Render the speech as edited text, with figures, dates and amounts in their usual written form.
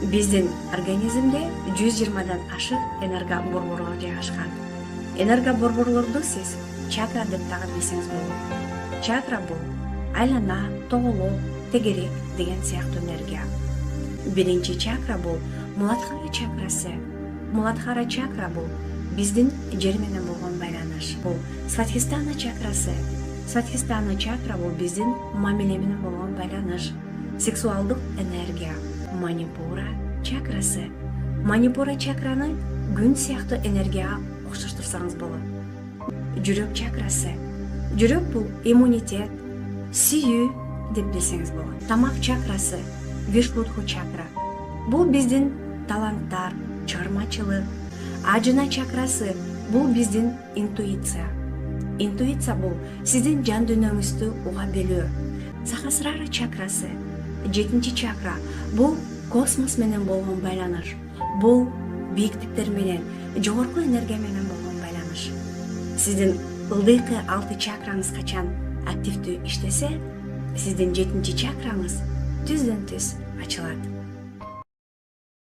Биздин организмде 120дан ашык энергоборборлор жайгашкан. Энергоборборлорду сиз чакра деп дагы билсеңиз болот. Чакра бул айлана, тоголоо, тегерек деген сыяктуу энергия. Биринчи чакра бул Муладхара чакрасы. Муладхара чакра бул биздин жер менен болгон байланыш. Бул Свадхистана чакрасы. Свадхистана чакра бул биздин мамиле менен болгон байланыш. Сексуалдык энергия. Манипура чакрасы. Манипура чакраны күн сыяктуу энергияга окшоштурсаңыз болот. Жүрөк чакрасы. Жүрөк бул иммунитет, сүйүү деп билсеңиз болот. Тамак чакрасы. Вишнудху чакра. Бул биздин таланттар, чыгармачылык. Ажна чакрасы бул биздин интуиция. Интуиция бул сиздин жан дүйнөңүздү уга билүү. Сахасрара чакрасы. 7-чи чакра бул космос менен болгон байланыш. Бул бийиктиктер менен, жогорку энергия менен болгон байланыш. Сиздин ылдыйкы 6 чакраңыз качан активдүү иштесе, сиздин 7-чи чакраңыз түздөн түз ачылат.